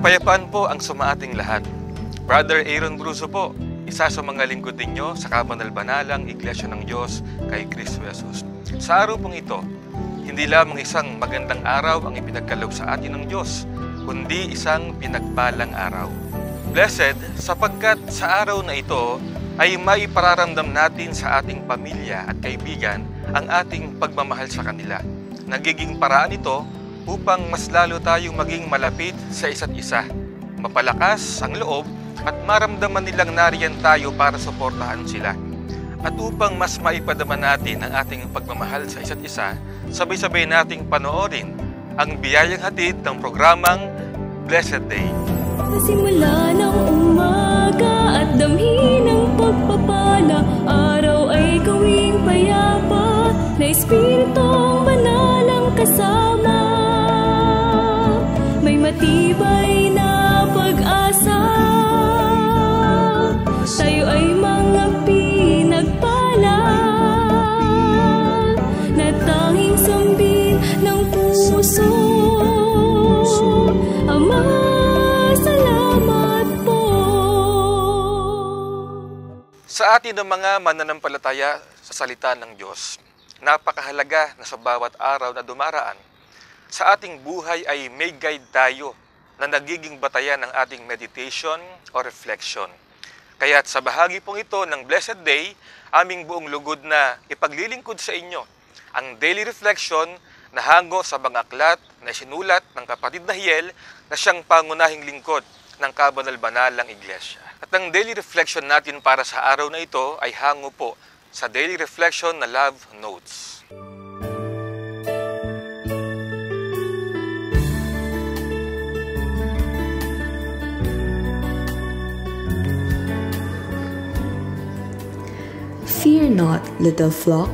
Kapayapaan po ang sumaating lahat. Brother Aaron Bruso po, isa sa mga lingkod ninyo sa kabanal-banalang Iglesia ng Diyos kay Kristo Jesus. Sa araw pong ito, hindi lamang isang magandang araw ang ipinagkaloob sa atin ng Diyos, kundi isang pinagpalang araw. Blessed sapagkat sa araw na ito ay maipararamdam natin sa ating pamilya at kaibigan ang ating pagmamahal sa kanila. Nagiging paraan ito upang mas lalo tayong maging malapit sa isa't isa, mapalakas ang loob at maramdaman nilang nariyan tayo para suportahan sila. At upang mas maipadama natin ang ating pagmamahal sa isa't isa, sabay-sabay nating panoorin ang biyayang hatid ng programang Blessed Day. Simula ng umaga at damhin ng pagpapala, araw ay gawing payapa na Espiritong Banal ang kasama. May matibay na pag-asa, tayo ay mga pinagpala na tanging sambin ng puso. Ama, salamat po. Sa atin ng mga mananampalataya sa salita ng Diyos, napakahalaga na sa bawat araw na dumaraan, sa ating buhay ay may guide tayo na nagiging batayan ng ating meditation o reflection. Kaya't sa bahagi pong ito ng Blessed Day, aming buong lugod na ipaglilingkod sa inyo ang daily reflection na hango sa mga aklat na sinulat ng kapatid na Hiel na siyang pangunahing lingkod ng kabanal-banalang Iglesia. At ang daily reflection natin para sa araw na ito ay hango po sa daily reflection na Love Notes. Fear not, little flock,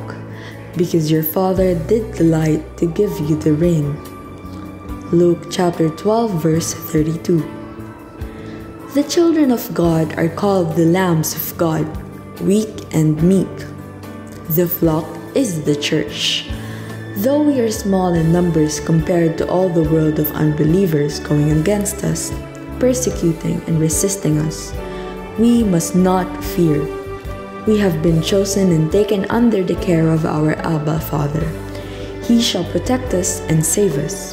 because your Father did delight to give you the rain. Luke chapter 12, verse 32. The children of God are called the lambs of God, weak and meek. The flock is the church. Though we are small in numbers compared to all the world of unbelievers going against us, persecuting and resisting us, we must not fear. We have been chosen and taken under the care of our Abba Father. He shall protect us and save us.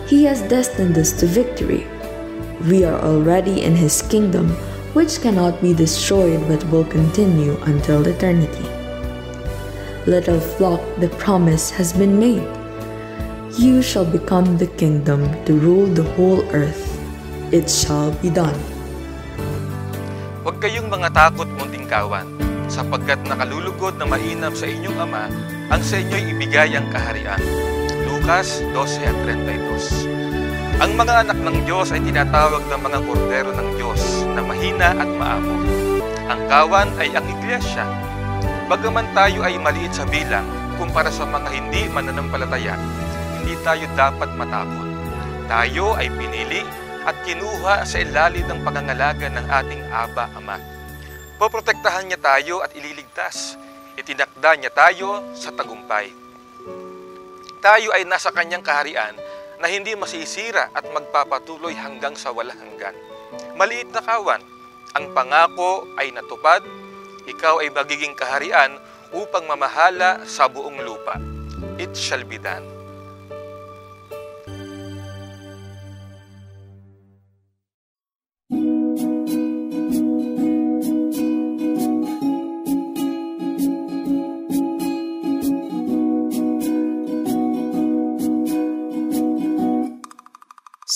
He has destined us to victory. We are already in His kingdom, which cannot be destroyed but will continue until eternity. Little flock, the promise has been made. You shall become the kingdom to rule the whole earth. It shall be done. Huwag kayong mga takot, munting kawan, sapagkat nakalulugod na mainam sa inyong Ama ang sa inyo'y ibigay ang kaharian. Lucas 12:32. Ang mga anak ng Diyos ay tinatawag ng mga kordero ng Diyos na mahina at maamo. Ang kawan ay ang Iglesia. Bagaman tayo ay maliit sa bilang kumpara sa mga hindi mananampalataya, hindi tayo dapat matakot. Tayo ay pinili at kinuha sa ilalim ng pangangalaga ng ating Aba Ama. Poprotektahan niya tayo at ililigtas. Itinakda niya tayo sa tagumpay. Tayo ay nasa kanyang kaharian na hindi masisira at magpapatuloy hanggang sa walang hanggan. Maliit na kawan, ang pangako ay natupad, ikaw ay magiging kaharian upang mamahala sa buong lupa. It shall be done.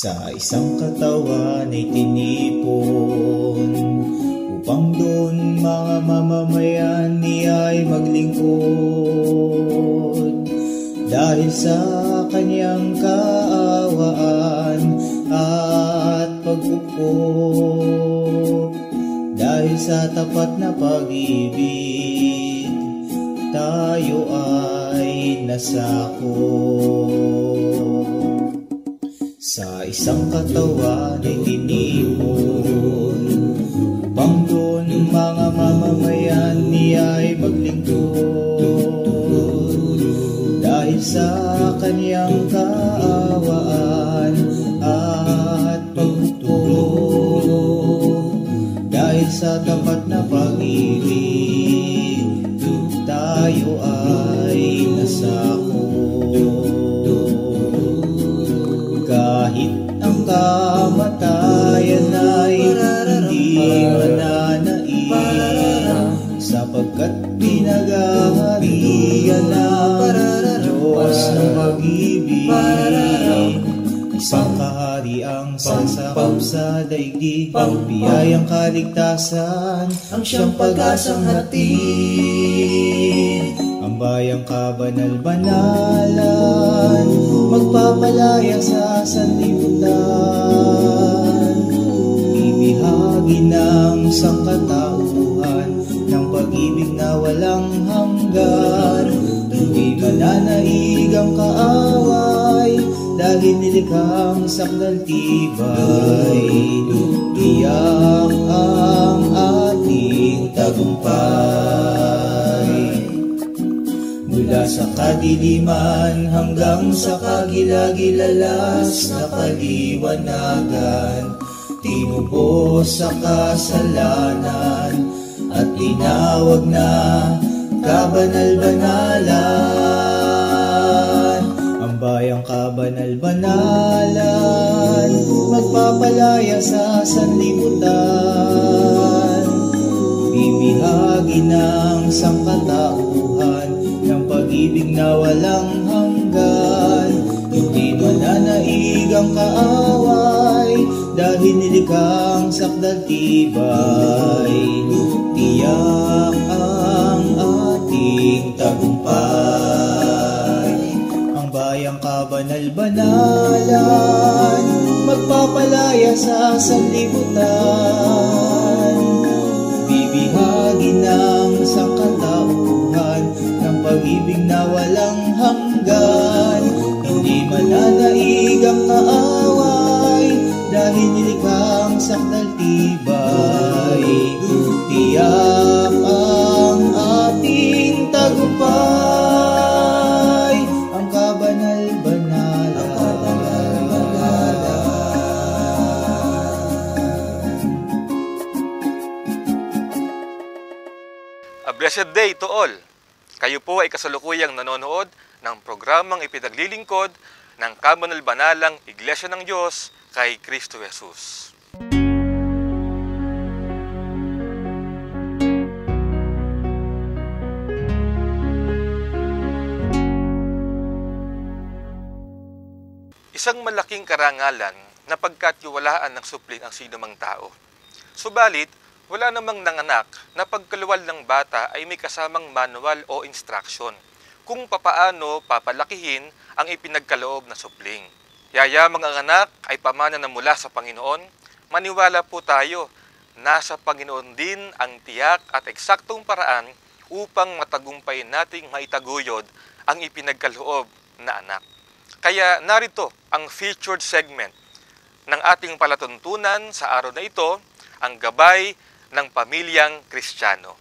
Sa isang katawan ay tinipon upang doon mga mamamayan niya ay maglingkod. Dahil sa kanyang kaawaan at pag-upo, dahil sa tapat na pag-ibig, tayo ay nasako. Sa isang katawan ay tinipon upang doon mga mamamayan niya ay maglingkod. Dahil sa kanyang kaawaan at pag dahil sa tapat na pag-ibig, tayo ay nasako. Kahit ang kamatayan ay hindi mananaig, sapagkat pinaghaharian ng Diyos ng pag-ibig. Isang kahariang pagsapap sa daigdig, biyayang kaligtasan ang siyang pag-asang hatid. Ang bayang kabanal-banalan, magpapalaya sa sanlibutan, ibihagi ng sangkatauhan ng pag-ibig na walang hanggan. Hindi mananaig ang kaaway, dahil nilikhang sakdal tibay. Tiyak ang ating tagumpay. Mula sa kadiliman hanggang sa kagilagilalas na kaliwanagan, tinubos sa kasalanan at tinawag na kabanal-banalan. Ang bayang kabanal-banalan, magpapalaya sa sanlibutan, bibihagi ng sangkatauhan ng pag-ibig na walang hanggan. Hindi mananaig ang kaaway, dahil nilikhang sakdal tibay. Tiyak ang ating tagumpay. Ang bayang kabanal-banalan, magpapalaya sa sanlibutan, bibihagi ng sangkatauhan ng pag-ibig na walang hanggan. Hindi mananaig ang kaaway, dahil nilikhang sakdal tibay. Tiyak ang ating tagumpay. Ang kabanal-banalan. A blessed day to all! Kayo po ay kasalukuyang nanonood ng programang ipinaglilingkod ng Kabanal-Banalang Iglesia ng Diyos kay Kristo Jesus. Isang malaking karangalan na pagkatiwalaan ng supling ang sinumang tao. Subalit, wala namang nanganak na pagkaluwal ng bata ay may kasamang manual o instruction kung papaano papalakihin ang ipinagkaloob na supling. Yayamang ang anak ay pamana na mula sa Panginoon, maniwala po tayo, nasa Panginoon din ang tiyak at eksaktong paraan upang matagumpayin nating maitaguyod ang ipinagkaloob na anak. Kaya narito ang featured segment ng ating palatuntunan sa araw na ito, ang gabay ng pamilyang Kristiyano.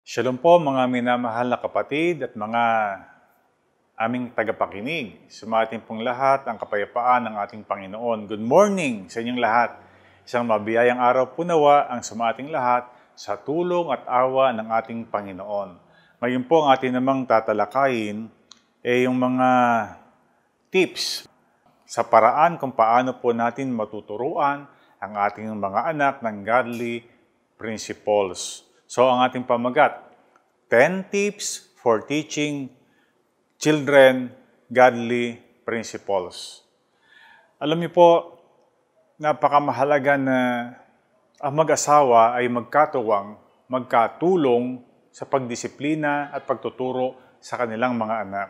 Shalom po mga minamahal na kapatid at mga aming tagapakinig. Sumating pong lahat ang kapayapaan ng ating Panginoon. Good morning sa inyong lahat. Isang mabiyayang araw po nawa ang sumating lahat sa tulong at awa ng ating Panginoon. Ngayon po ang ating namang tatalakayin ay yung mga tips sa paraan kung paano po natin matuturuan ang ating mga anak ng godly principles. So ang ating pamagat, 10 tips for teaching children godly principles. Alam niyo po, napakamahalaga na ang mag-asawa ay magkatuwang, magkatulong sa pagdisiplina at pagtuturo sa kanilang mga anak.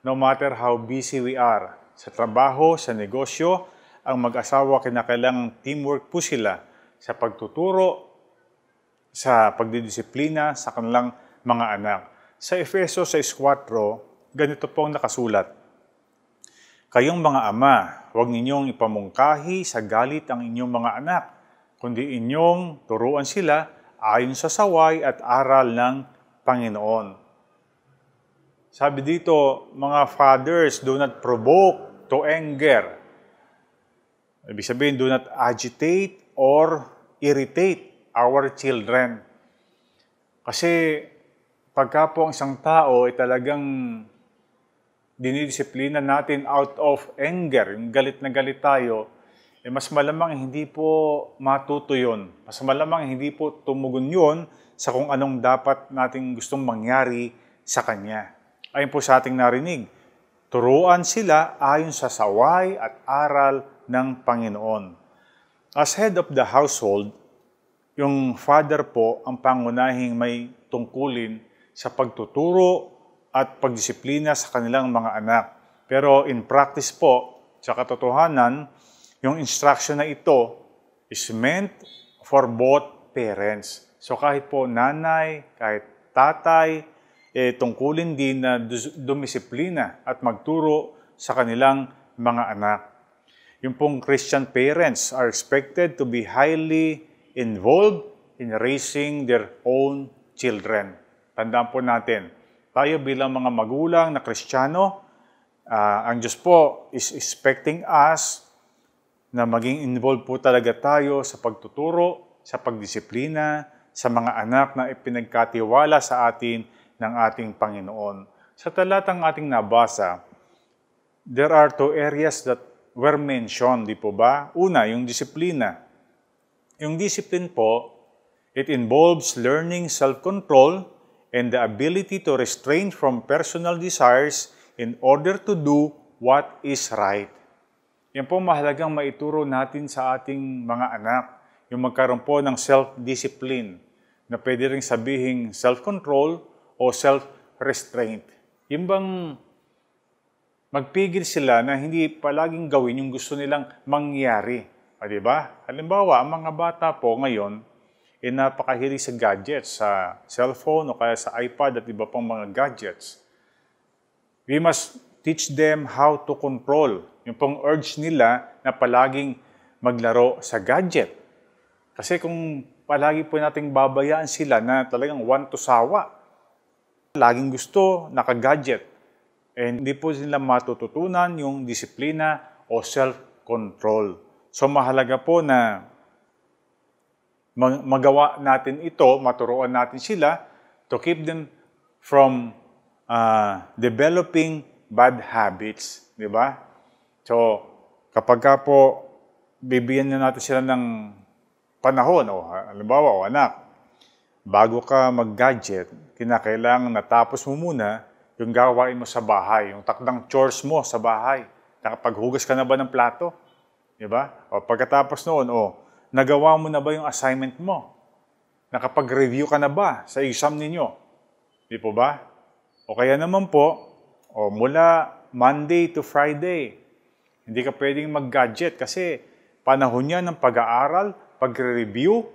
No matter how busy we are, sa trabaho, sa negosyo, ang mag-asawa kinakailangang teamwork po sila sa pagtuturo, sa pagdidisiplina sa kanilang mga anak. Sa Efeso 6:4, ganito po ang nakasulat. Kayong mga ama, huwag ninyong ipamungkahi sa galit ang inyong mga anak, kundi inyong turuan sila ayon sa saway at aral ng Panginoon. Sabi dito, mga fathers, do not provoke to anger. Ibig sabihin, do not agitate or irritate our children. Kasi pagka po ang isang tao ay talagang dinidisiplina natin out of anger, yung galit na galit tayo, mas malamang hindi po matuto yun. Mas malamang hindi po tumugon yun sa kung anong dapat nating gustong mangyari sa Kanya. Ayon po sa ating narinig, turuan sila ayon sa saway at aral ng Panginoon. As head of the household, yung father po ang pangunahing may tungkulin sa pagtuturo at pagdisiplina sa kanilang mga anak. Pero in practice po, sa katotohanan, yung instruction na ito is meant for both parents. So kahit po nanay, kahit tatay, tungkulin din na dumisiplina at magturo sa kanilang mga anak. Yung pong Christian parents are expected to be highly involved in raising their own children. Tandaan po natin, tayo bilang mga magulang na Kristiyano, ang Diyos po is expecting us na maging involved po talaga tayo sa pagtuturo, sa pagdisiplina, sa mga anak na ipinagkatiwala sa atin ng ating Panginoon. Sa talatang ating nabasa, there are two areas that were mentioned, di po ba? Una, yung disiplina. Yung discipline po, it involves learning self-control and the ability to restrain from personal desires in order to do what is right. Yan po mahalagang maituro natin sa ating mga anak, yung magkaroon po ng self-discipline, na pwede rin sabihin self-control o self-restraint. Yung bang magpigil sila na hindi palaging gawin yung gusto nilang mangyari. Diba? Halimbawa, ang mga bata po ngayon, napakahilig sa gadgets, sa cellphone o kaya sa iPad at iba pang mga gadgets. We must teach them how to control yung pong urge nila na palaging maglaro sa gadget. Kasi kung palagi po nating babayaan sila na talagang want to sawa, laging gusto, naka-gadget, hindi po sila matututunan yung disiplina o self-control. So mahalaga po na magawa natin ito, maturuan natin sila to keep them from developing bad habits. Di ba? So, kapag ka po bibigyan na natin sila ng panahon, halimbawa, anak, bago ka mag-gadget, kinakailangan natapos mo muna yung gawain mo sa bahay, yung takdang chores mo sa bahay. Nakapaghugas ka na ba ng plato? Diba? O pagkatapos noon, nagawa mo na ba yung assignment mo? Nakapag-review ka na ba sa exam ninyo? Di po ba? O kaya naman po, mula Monday to Friday, hindi ka pwedeng mag-gadget kasi panahon niya ng pag-aaral, pag-review,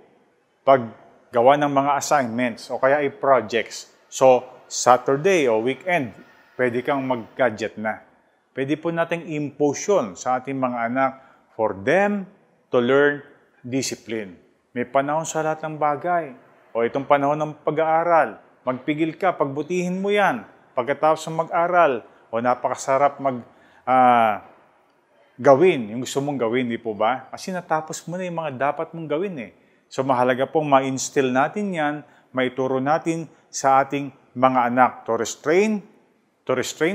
paggawa ng mga assignments o kaya ay projects. So, Saturday o weekend, pwede kang mag-gadget na. Pwede po nating impose yun sa ating mga anak for them to learn discipline. May panahon sa lahat ng bagay. O itong panahon ng pag-aaral, magpigil ka, pagbutihin mo yan. Pagkatapos ng mag-aral, napakasarap gawin, yung gusto mong gawin, di po ba? Kasi natapos mo na yung mga dapat mong gawin . So mahalaga pong ma-instill natin yan, maituro natin sa ating mga anak to restrain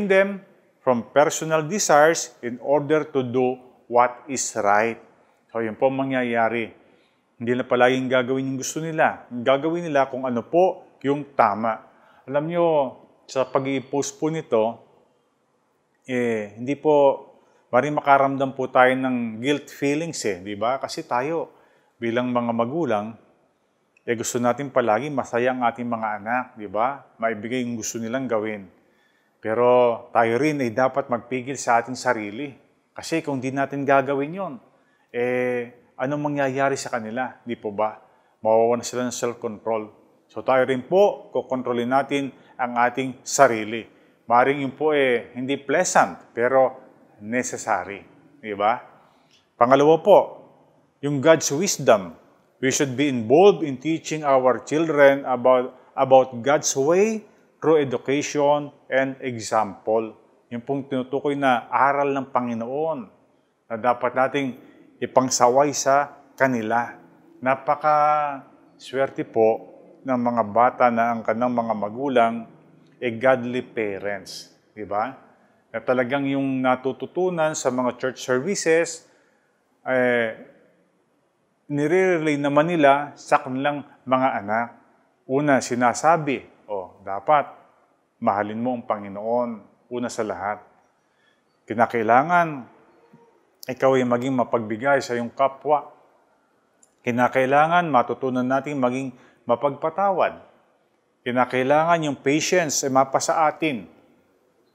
them from personal desires in order to do what is right. So yun po mangyayari. Hindi na palaging gagawin yung gusto nila. Yung gagawin nila kung ano po yung tama. Alam nyo, sa pag-i-post po nito, hindi po maring makaramdam po tayo ng guilt feelings di ba? Kasi tayo, bilang mga magulang, gusto natin palagi masaya ang ating mga anak, di ba? Maibigay yung gusto nilang gawin. Pero tayo rin ay dapat magpigil sa ating sarili. Kasi kung di natin gagawin yon, anong mangyayari sa kanila? Di po ba? Mawawalan sila ng self-control. So tayo rin po, kukontrolin natin ang ating sarili. Maring yun po hindi pleasant, pero necessary. Di ba? Pangalawa po, yung God's wisdom. We should be involved in teaching our children about about God's way through education and example. Yung pong tinutukoy na aral ng Panginoon na dapat nating ipangsaway sa kanila. Napaka-swerte po ng mga bata na ang kanilang mga magulang godly parents. Diba? Na talagang yung natututunan sa mga church services, nire-relay naman nila sa kanilang mga anak. Una, sinasabi, dapat mahalin mo ang Panginoon, una sa lahat. Kinakailangan ikaw ay maging mapagbigay sa iyong kapwa. Kinakailangan matutunan natin maging mapagpatawad. Kinakailangan yung patience ay mapasa atin.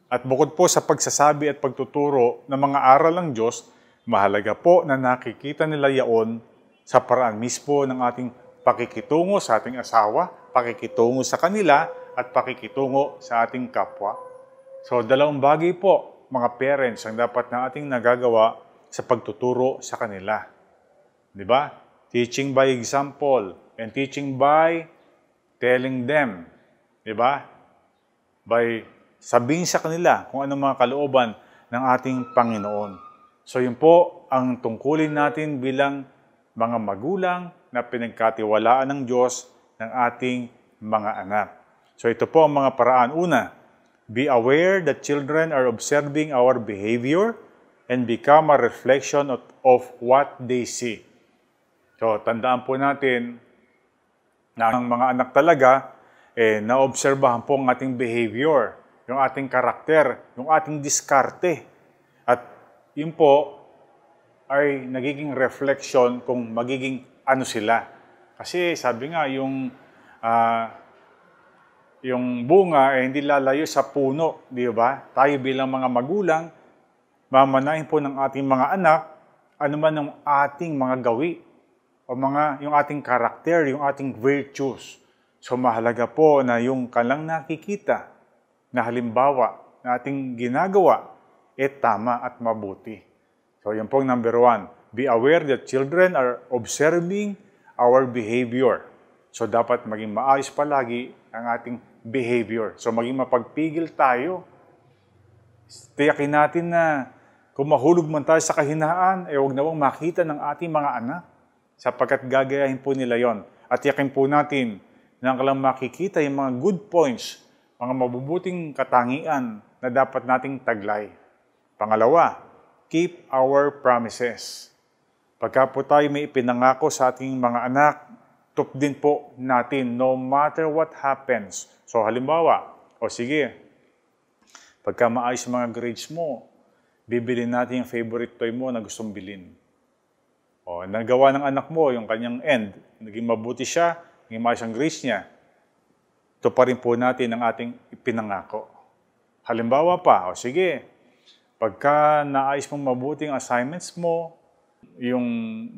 At bukod po sa pagsasabi at pagtuturo ng mga aral ng Diyos, mahalaga po na nakikita nila yaon sa paraan mismo ng ating pakikitungo sa ating asawa, pakikitungo sa kanila, at pakikitungo sa ating kapwa. So, dalawang bagay po, mga parents, ang dapat na ating nagagawa sa pagtuturo sa kanila. Di ba? Teaching by example and teaching by telling them. Di ba? By sabihin sa kanila kung ano mga kalooban ng ating Panginoon. So, yun po ang tungkulin natin bilang mga magulang na pinagkatiwalaan ng Diyos ng ating mga anak. So, ito po ang mga paraan. Una, be aware that children are observing our behavior and become a reflection of what they see. So, tandaan po natin na ang mga anak talaga, naobserbahan po ang ating behavior, yung ating karakter, yung ating diskarte. At yun po ay nagiging reflection kung magiging ano sila. Kasi sabi nga, yung bunga hindi lalayo sa puno, di ba? Tayo bilang mga magulang, mamanahin po ng ating mga anak, ano man ang ating mga gawi, o yung ating karakter, yung ating virtues. So mahalaga po na yung kanilang nakikita na halimbawa na ating ginagawa, tama at mabuti. So yan po ang number 1. Be aware that children are observing our behavior. So dapat maging maayos palagi ang ating behavior. So maging mapagpigil tayo. Tiyakin natin na kung mahulog man tayo sa kahinaan, huwag nawang makita ng ating mga anak sapagkat gagayahin po nila yon. At tiyakin po natin na lang makikita yung mga good points, mga mabubuting katangian na dapat nating taglay. Pangalawa, keep our promises. Pagka po tayo may ipinangako sa ating mga anak, tupdin po natin no matter what happens. So halimbawa, sige, pagka maayos mga grades mo, bibili natin yung favorite toy mo na gustong bilhin. Nagawa ng anak mo yung kanyang end, naging mabuti siya, naging maayos ang grades niya, ito pa rin po natin ang ating ipinangako. Halimbawa pa, sige, pagka naayos mong mabuti ang assignments mo, yung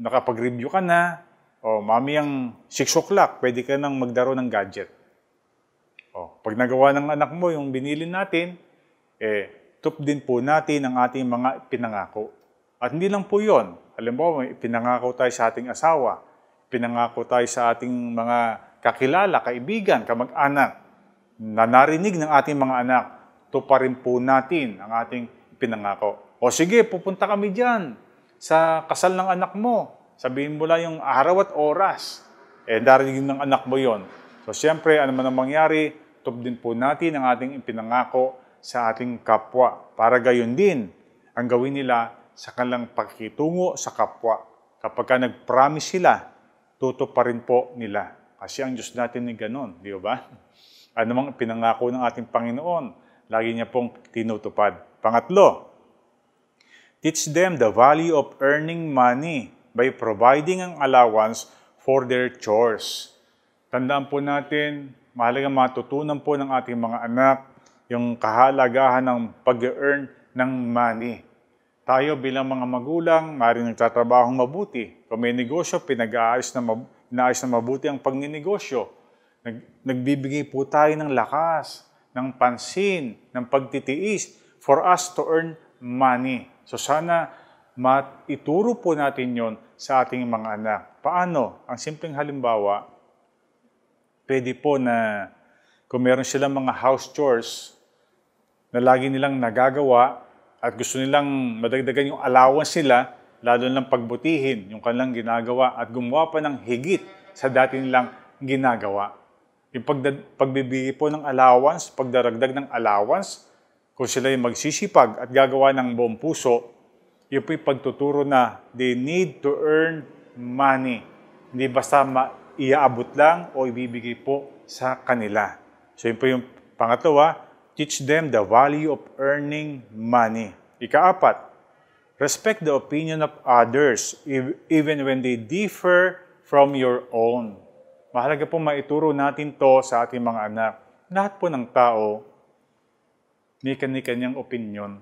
nakapag-review ka na, mamayang 6 o'clock, pwede ka nang magdaro ng gadget. Pag nagawa ng anak mo yung binili natin, tupdin po natin ang ating mga pinangako. At hindi lang po yun. Halimbawa, pinangako tayo sa ating asawa, pinangako tayo sa ating mga kakilala, kaibigan, kamag-anak, na narinig ng ating mga anak, tuparin po natin ang ating pinangako. Sige, pupunta kami dyan sa kasal ng anak mo. Sabihin mo lang yung araw at oras. Narinig ng anak mo yon. So, siyempre, ano man ang mangyari, tupdin po natin ang ating ipinangako sa ating kapwa. Para gayon din ang gawin nila sa kanilang pakikitungo sa kapwa. Kapag nag-promise sila, tutuparin po nila. Kasi ang Diyos natin ay ganon, di ba? Ano mang pinangako ng ating Panginoon, lagi niya pong tinutupad. Pangatlo, teach them the value of earning money by providing ang allowance for their chores. Tandaan po natin, mahalagang matutunan po ng ating mga anak yung kahalagahan ng pag-earn ng money. Tayo bilang mga magulang, maaaring nagtatrabahong mabuti. Kung may negosyo, inaayos na mabuti ang pagninegosyo. Nagbibigay po tayo ng lakas, ng pansin, ng pagtitiis for us to earn money. So sana ituro po natin yon sa ating mga anak. Paano? Ang simpleng halimbawa, pwede po na kung meron silang mga house chores na lagi nilang nagagawa at gusto nilang madagdagan yung allowance nila, lalo lang pagbutihin yung kanilang ginagawa at gumawa pa ng higit sa dati nilang ginagawa. Yung pagbibigay po ng allowance, pagdaragdag ng allowance, kung sila yung magsisipag at gagawa ng buong puso, yun po yung pagtuturo na they need to earn money. Hindi basta iaabot lang o ibibigay po sa kanila. So yun po yung pangatlo, teach them the value of earning money. Ika-4, respect the opinion of others even when they differ from your own. Mahalaga po maituro natin to sa ating mga anak. Lahat po ng tao, may kanya-kanyang opinion.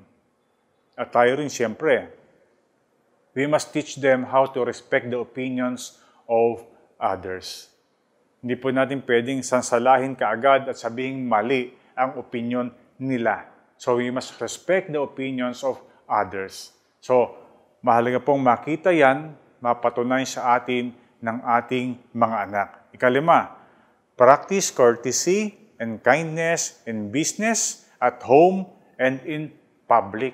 At tayo rin siyempre. We must teach them how to respect the opinions of others. Hindi po natin pwedeng sansalahin kaagad at sabihin mali ang opinion nila. So we must respect the opinions of others. So, mahalaga pong makita yan, mapatunay sa atin ng ating mga anak. Ika-5, practice courtesy and kindness in business, at home, and in public.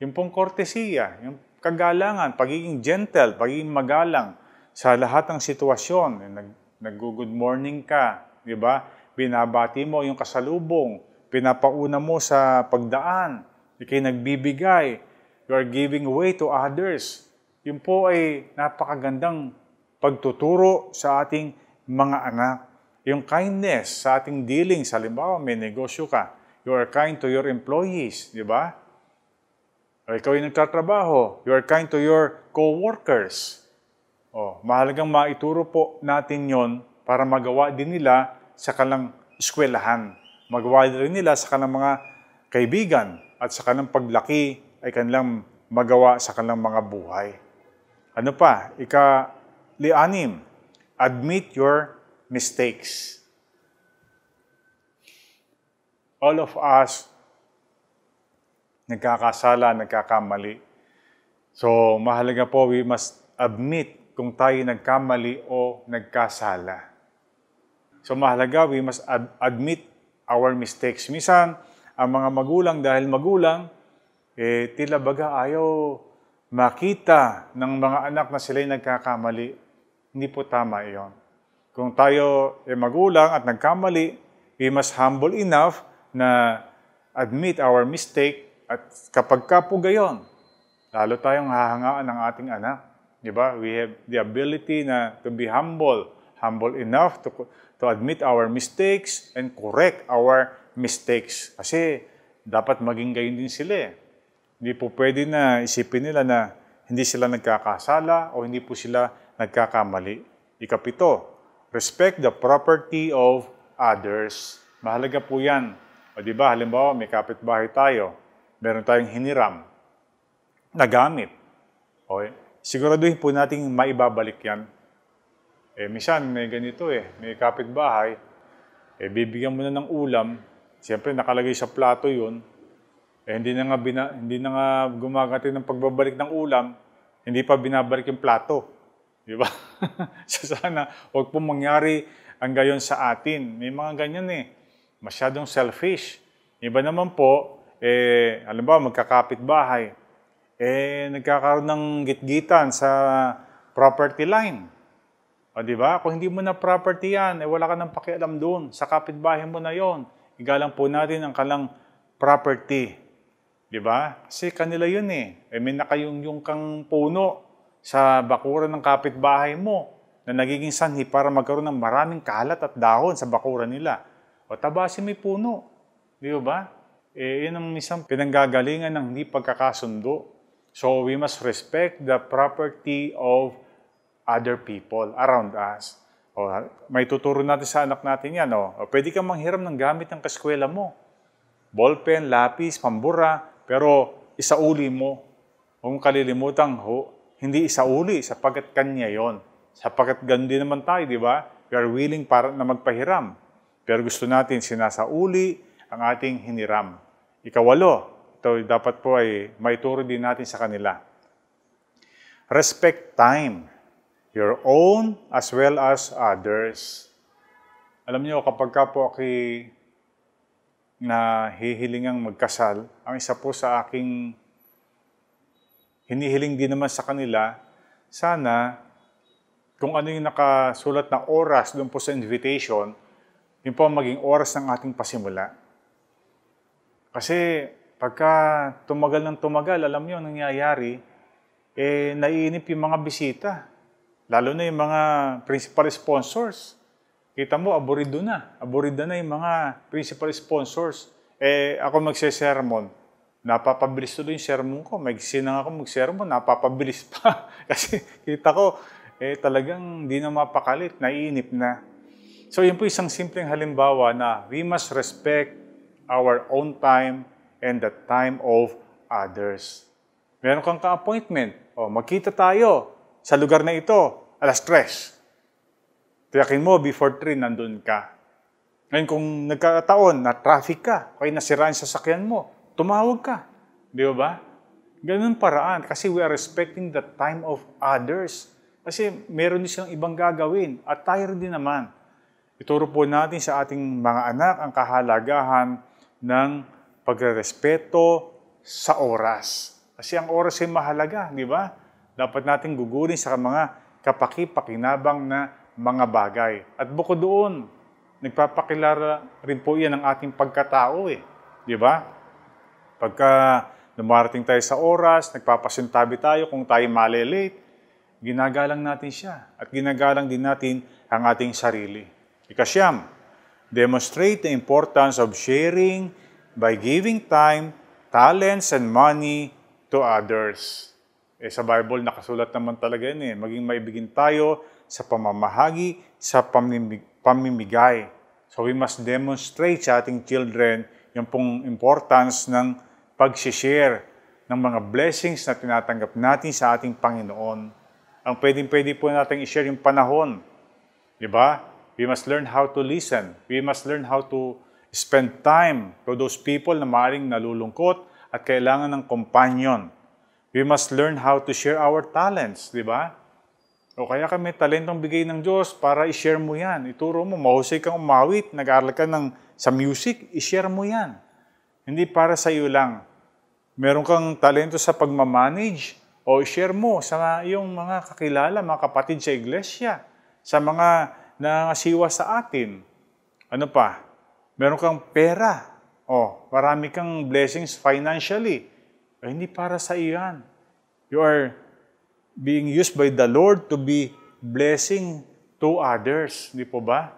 Yung pong kortesiya, yung kagalangan, pagiging gentle, pagiging magalang sa lahat ng sitwasyon. Nag-good morning ka, di ba? Binabati mo yung kasalubong, pinapauna mo sa pagdaan, ikay nagbibigay, you are giving way to others. Yun po ay napakagandang pagtuturo sa ating mga anak. Yung kindness sa ating dealings, halimbawa may negosyo ka, you are kind to your employees, di ba? O ikaw yung nagtatrabaho, you are kind to your co-workers. O, mahalagang maituro po natin yon para magawa din nila sa kanilang eskwelahan. Magawa din nila sa kanilang mga kaibigan at sa kanilang paglaki ay kanilang magawa sa kanilang mga buhay. Ano pa? Ika-6, admit your mistakes. All of us nagkakasala, nagkakamali. So, mahalaga po, we must admit kung tayo nagkamali o nagkasala. So, mahalaga, we must admit our mistakes. Minsan, ang mga magulang, dahil magulang, tila baga ayaw makita ng mga anak na sila'y nagkakamali. Hindi po tama iyon. Kung tayo magulang at nagkamali, we must humble enough na admit our mistake at kapag ka po gayon, lalo tayong hahangaan ng ating anak. Diba? We have the ability to be humble enough to admit our mistakes and correct our mistakes. Kasi dapat maging gayon din sila. Hindi po pwede na isipin nila na hindi sila nagkakasala o hindi po sila nagkakamali. Ika-7, respect the property of others. Mahalaga po yan. O diba, halimbawa may kapitbahay tayo, meron tayong hiniram na gamit. Okay? Siguraduhin po natin maibabalik yan. Minsan may ganito may kapitbahay, bibigyan mo na ng ulam, siyempre nakalagay sa plato yun, hindi na nga gumagati ng pagbabalik ng ulam, hindi pa binabalik yung plato. Di ba? So sana, huwag po mangyari ang gayon sa atin. May mga ganyan masyadong selfish. Iba naman po, halimbawa magkakapit-bahay, nagkakaroon ng gitgitan sa property line. O di ba? Kung hindi mo na property yan, wala ka nang pakialam doon. Sa kapitbahay mo na yon. Igalang po natin ang kalang property. Di ba? Kasi kanila yun may nakayungyong kang puno sa bakuran ng kapitbahay mo na nagiging sanhi para magkaroon ng maraming kalat at dahon sa bakuran nila. O tabasin may puno. Di ba? Yun ang isang pinanggagalingan ng hindi pagkakasundo. So we must respect the property of other people around us. O, may tuturo natin sa anak natin yan. O, pwede kang manghiram ng gamit ng kaskwela mo. Ballpen, lapis, pambura, pero isauli mo. Huwag mong kalilimutang hindi isauli sapagkat kanya yon. Sapagkat ganun din naman tayo, di ba? We are willing para na magpahiram. Pero gusto natin sinasauli ang ating hiniram. Ika-8, ito dapat po ay maituro din natin sa kanila. Respect time, your own as well as others. Alam niyo, kapag ka po ako'y nahihilingang magkasal, ang isa po sa aking hinihiling din naman sa kanila, sana kung ano yung nakasulat na oras doon po sa invitation, yun po ang maging oras ng ating pasimula. Kasi pagka tumagal ng tumagal, alam niyo ang nangyayari, naiinip yung mga bisita. Lalo na yung mga principal sponsors. Kita mo, aburido na. Aburido na yung mga principal sponsors. Ako magse-sermon. Napapabilis tuloy yung sermon ko. May sinang ako mag-sermon, napapabilis pa. Kasi kita ko, talagang di na mapakalit, naiinip na. So yun po isang simpleng halimbawa na we must respect our own time and the time of others. Meron kang ka-appointment. Magkita tayo sa lugar na ito, alas 3. Tiyakin mo, before 3, nandun ka. Ngayon, kung nagkataon na traffic ka, kaya nasiraan sa sasakyan mo, tumawag ka. Di ba? Ganun paraan. Kasi we are respecting the time of others. Kasi meron din silang ibang gagawin. At tayo din naman. Ituro po natin sa ating mga anak ang kahalagahan ng pagrespeto sa oras. Kasi ang oras ay mahalaga, di ba? Dapat natin gugurin sa mga kapaki-pakinabang na mga bagay. At bukod doon, nagpapakilala rin po yan ng ating pagkatao Di ba? Pagka dumarating tayo sa oras, nagpapasintabi tayo kung tayo malilate, ginagalang natin siya. At ginagalang din natin ang ating sarili. Ikasyam, demonstrate the importance of sharing by giving time, talents, and money to others. Sa Bible, nakasulat naman talaga yun Maging maibigin tayo sa pamamahagi, sa pamimigay. So we must demonstrate sa ating children yung pong importance ng pag-share ng mga blessings na tinatanggap natin sa ating Panginoon. Ang pwede po natin i-share yung panahon. Di ba? We must learn how to listen. We must learn how to spend time to those people na maaaring nalulungkot at kailangan ng companion. We must learn how to share our talents, di ba? O kaya kami talentong bigay ng Diyos para i-share mo yan. Ituro mo, mahusay kang umawit, nag-aaral ka sa music, i-share mo yan. Hindi para sa iyo lang. Meron kang talento sa pagmamanage, o i-share mo sa iyong mga kakilala, mga kapatid sa iglesia, sa mga nangasiwa sa atin. Ano pa? Meron kang pera, marami kang blessings financially. Hindi para sa iyo yan. You are being used by the Lord to be blessing to others. Di po ba?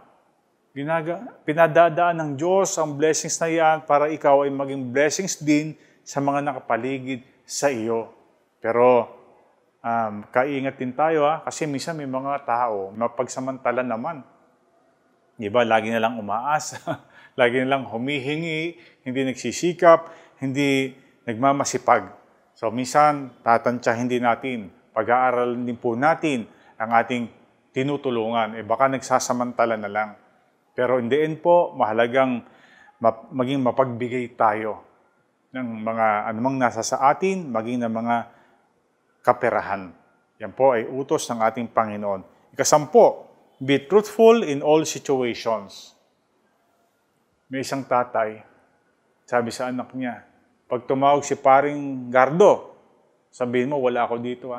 Pinadadaan ng Diyos ang blessings na yan para ikaw ay maging blessings din sa mga nakapaligid sa iyo. Pero, kaingat din tayo kasi minsan may mga tao mapagsamantala naman. Di ba? Lagi na lang umaasa, lagi na lang humihingi, hindi nagsisikap, hindi nagmamasipag. So, minsan, tatantsahin din natin. Pag-aaralan din po natin ang ating tinutulungan. Baka nagsasamantala na lang. Pero in the end po, mahalagang maging mapagbigay tayo ng mga anumang nasa sa atin, maging ng mga kaperahan. Yan po ay utos ng ating Panginoon. Ikasampo, be truthful in all situations. May isang tatay, sabi sa anak niya, pag tumawag si paring Gardo, sabihin mo, wala ako dito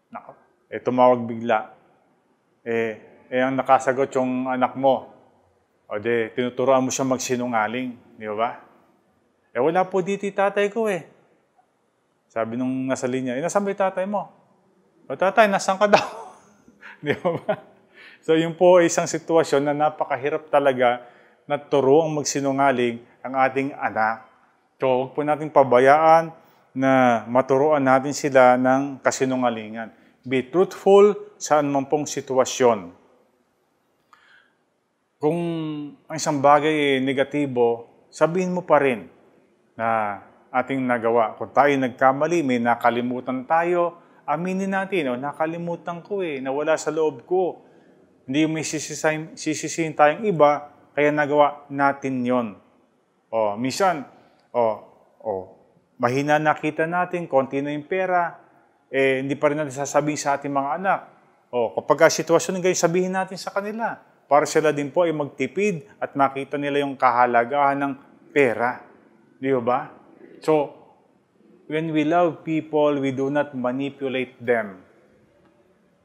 Nako, tumawag bigla. Ang nakasagot yung anak mo. Tinuturoan mo siya magsinungaling. Di ba? Wala po dito yung tatay ko Sabi nung nasa linya, nasaan ba yung tatay mo? Tatay, nasaan ka daw? Di ba? So yun po ay isang sitwasyon na napakahirap talaga na turuang magsinungaling ang ating anak. So huwag po natin pabayaan na maturuan natin sila ng kasinungalingan. Be truthful saan man pong sitwasyon. Kung ang isang bagay ay negatibo, sabihin mo pa rin na ating nagawa. Kung tayo nagkamali, may nakalimutan tayo, aminin natin, nakalimutan ko nawala sa loob ko. Hindi may sisisihin tayong iba, kaya nagawa natin yon. Minsan, mahina nakita natin, konti na yung pera, hindi pa rin natin sasabihin sa ating mga anak. Kapag sitwasyon ng ganyan, sabihin natin sa kanila. para sila din po ay magtipid at makita nila yung kahalagahan ng pera. Di ba? So, when we love people, we do not manipulate them.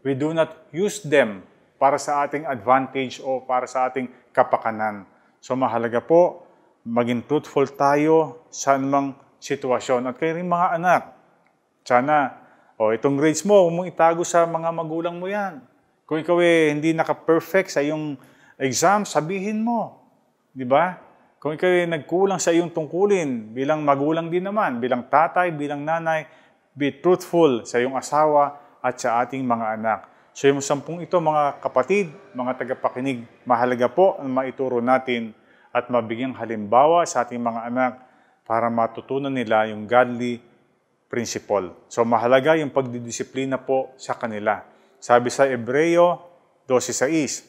We do not use them para sa ating advantage o para sa ating kapakanan. So, mahalaga po, maging truthful tayo sa anumang sitwasyon. At kayo rin mga anak, sana, itong grades mo, huwag mong itago sa mga magulang mo yan. Kung ikaw hindi naka-perfect sa iyong exam, sabihin mo. Di ba? Kung ikaw nagkulang sa iyong tungkulin, bilang magulang din naman, bilang tatay, bilang nanay, be truthful sa iyong asawa at sa ating mga anak. So yung 10 ito, mga kapatid, mga tagapakinig, mahalaga po ang maituro natin at mabigyang halimbawa sa ating mga anak para matutunan nila yung godly principle. So mahalaga yung pagdidisiplina po sa kanila. Sabi sa Hebreo 12:6,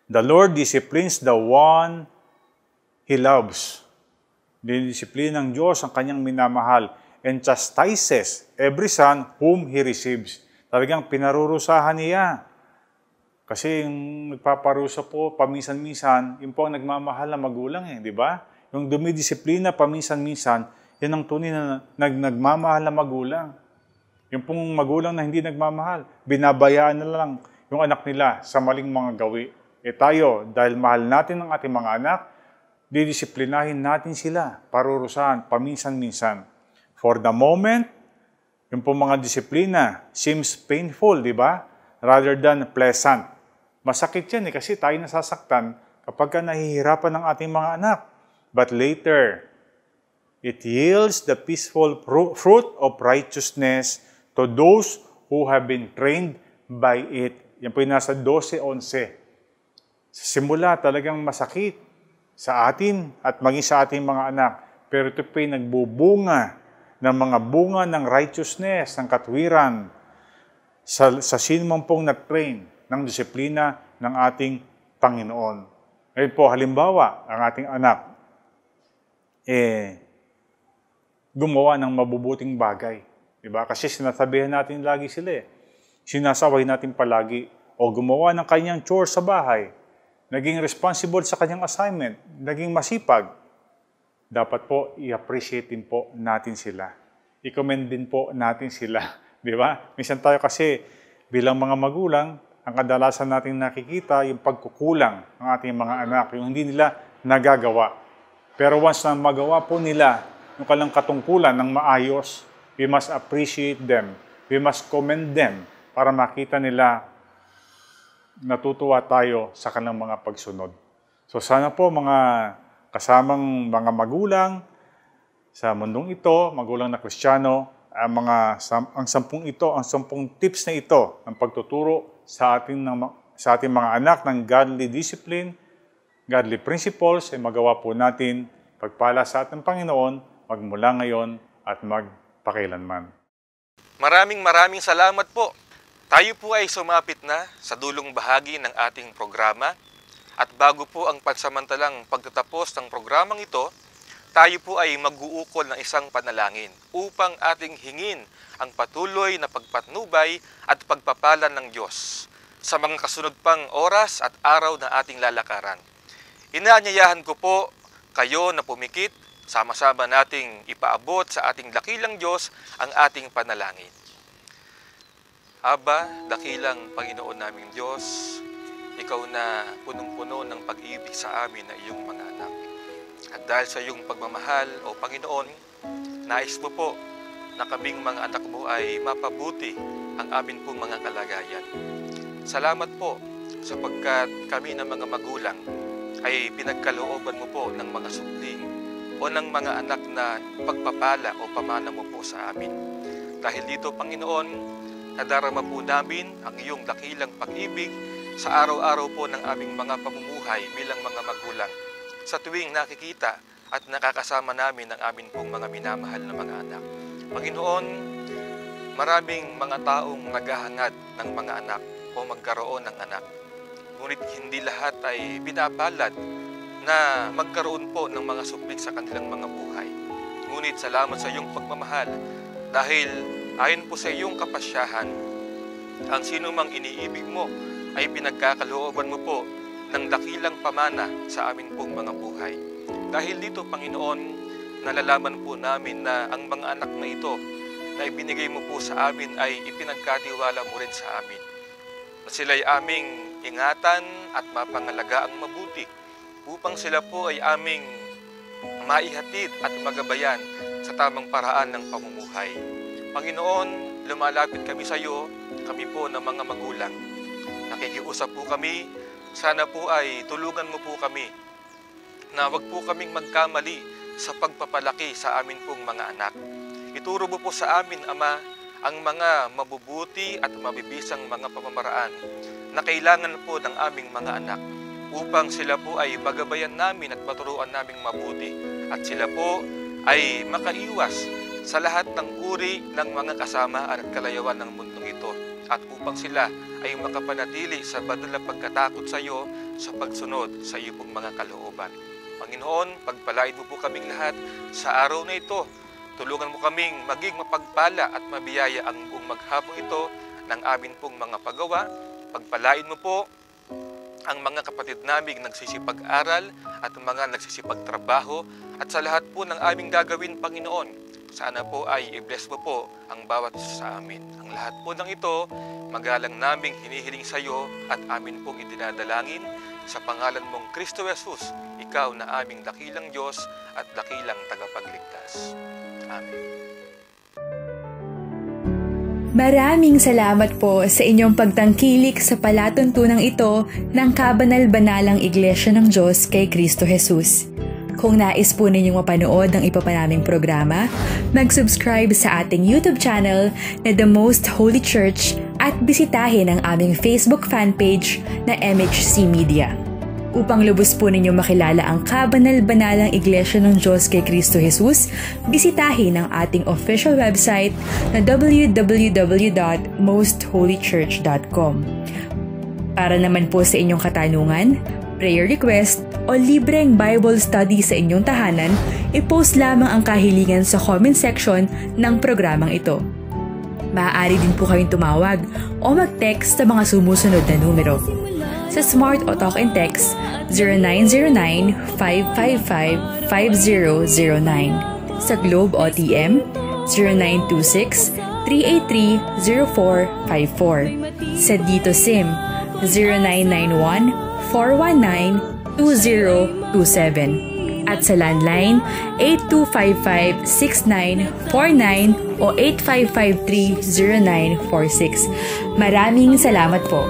the Lord disciplines the one He loves. Dinidisiplina ng Diyos ang kanyang minamahal and chastises every son whom He receives. Talagang pinarurusahan niya. Kasi yung nagpaparusa po, paminsan-minsan, yung po ang nagmamahal na magulang di ba? Yung dumidisiplina paminsan-minsan, yan ang tunay na nagmamahal na magulang. Yung pong magulang na hindi nagmamahal, binabayaan na lang yung anak nila sa maling mga gawi. Tayo, dahil mahal natin ang ating mga anak, didisiplinahin natin sila, parurusahan, paminsan-minsan. For the moment, yung pong mga disiplina seems painful, di ba? Rather than pleasant. Masakit yan kasi tayo nasasaktan kapag nahihirapan ng ating mga anak. But later, it yields the peaceful fruit of righteousness to those who have been trained by it. Yan po yung nasa 12:11. Sa simula talagang masakit sa atin at maging sa ating mga anak. Pero ito po yung nagbubunga ng mga bunga ng righteousness, ng katwiran sa sinumang pong na-train ng disiplina ng ating Panginoon. Ngayon po, halimbawa, ang ating anak, gumawa ng mabubuting bagay. Diba? Kasi sinasabihan natin lagi sila Sinasaway natin palagi. O gumawa ng kanyang chore sa bahay. Naging responsible sa kanyang assignment. Naging masipag. Dapat po, i-appreciate din po natin sila. I-commend din po natin sila. Di ba? Minsan tayo kasi bilang mga magulang, ang kadalasan natin nakikita yung pagkukulang ng ating mga anak, yung hindi nila nagagawa. Pero once na magawa po nila yung kanilang katungkulan ng maayos, we must appreciate them. We must commend them para makita nila natutuwa tayo sa kanilang mga pagsunod. So sana po mga kasamang mga magulang sa mundong ito, magulang na Kristiyano, ang 10 tips na ito ng pagtuturo sa ating mga anak ng godly discipline, godly principles, ay magawa po natin pagpala sa ating Panginoon magmula ngayon at magpakailanman. Maraming salamat po. Tayo po ay sumapit na sa dulong bahagi ng ating programa. At bago po ang pansamantalang pagtatapos ng programang ito, tayo po ay mag-uukol ng isang panalangin upang ating hingin ang patuloy na pagpatnubay at pagpapala ng Diyos sa mga kasunod pang oras at araw na ating lalakaran. Inaanyayahan ko po kayo na pumikit, sama-sama nating ipaabot sa ating dakilang Diyos ang ating panalangin. Aba, dakilang Panginoon naming Diyos, Ikaw na punong-puno ng pag-ibig sa amin na iyong mga anak. At dahil sa iyong pagmamahal, O Panginoon, nais mo po na kaming mga anak mo ay mapabuti ang amin pong mga kalagayan. Salamat po sapagkat kami ng mga magulang ay pinagkalooban mo po ng mga supling o ng mga anak na pagpapala o pamana mo po sa amin. Dahil dito, Panginoon, nadarama po namin ang iyong dakilang pag-ibig sa araw-araw po ng aming mga pamumuhay bilang mga magulang. Sa tuwing nakikita at nakakasama namin ang amin pong mga minamahal na mga anak. Panginoon, maraming mga taong naghahangad ng mga anak o magkaroon ng anak. Ngunit hindi lahat ay pinapalad na magkaroon po ng mga supling sa kanilang mga buhay. Ngunit salamat sa iyong pagmamahal dahil ayon po sa iyong kapasyahan, ang sino mang iniibig mo ay pinagkakalooban mo po ng dakilang pamana sa amin pong mga buhay. Dahil dito, Panginoon, nalalaman po namin na ang mga anak na ito na ibinigay mo po sa amin ay ipinagkatiwala mo rin sa amin. Na sila'y aming ingatan at mapangalagaang mabuti upang sila po ay aming maihatid at magabayan sa tamang paraan ng pamumuhay. Panginoon, lumalapit kami sa iyo, kami po ng mga magulang. Nakikiusap po kami, sana po ay tulungan mo po kami na wag po kaming magkamali sa pagpapalaki sa amin pong mga anak. Ituro mo po sa amin, Ama, ang mga mabubuti at mabibisang mga pamamaraan na kailangan po ng aming mga anak upang sila po ay magabayan namin at maturuan naming mabuti at sila po ay makaiwas sa lahat ng uri ng mga kasama at kalayawan ng mundong ito at upang sila ay makapanatili sa banal na pagkatakot sa iyo sa pagsunod sa iyo pong mga kalooban. Panginoon, pagpalain mo po kaming lahat sa araw na ito. Tulungan mo kaming maging mapagpala at mabiyaya ang buong maghapon ito ng amin pong mga paggawa. Pagpalain mo po ang mga kapatid naming nagsisipag-aral at mga nagsisipag-trabaho at sa lahat po ng aming gagawin, Panginoon. Sana po ay i-bless mo po ang bawat isa sa amin. Ang lahat po ng ito, magalang naming hinihiling sa iyo at amin pong idinadalangin sa pangalan mong Kristo Jesus, ikaw na aming dakilang Diyos at dakilang tagapagligtas. Amen. Maraming salamat po sa inyong pagtangkilik sa palatuntunang ito ng kabanal-banalang Iglesia ng Diyos kay Kristo Jesus. Kung nais po ninyong mapanood ang iba pa naming programa, mag-subscribe sa ating YouTube channel na The Most Holy Church at bisitahin ang aming Facebook fanpage na MHC Media. Upang lubos po ninyong makilala ang kabanal-banalang Iglesia ng Diyos kay Kristo Jesus, bisitahin ang ating official website na www.mostholychurch.com. Para naman po sa inyong katanungan, prayer request, o libreng Bible study sa inyong tahanan, i-post lamang ang kahilingan sa comment section ng programang ito. Maaari din po kayong tumawag o mag-text sa mga sumusunod na numero. Sa Smart o Talk and Text, 0909-555-5009. Sa Globe o TM, 0926-383-0454. Sa Dito SIM, 0991-419-2027. At sa landline, 8255-6949 o 8553-0946. Maraming salamat po.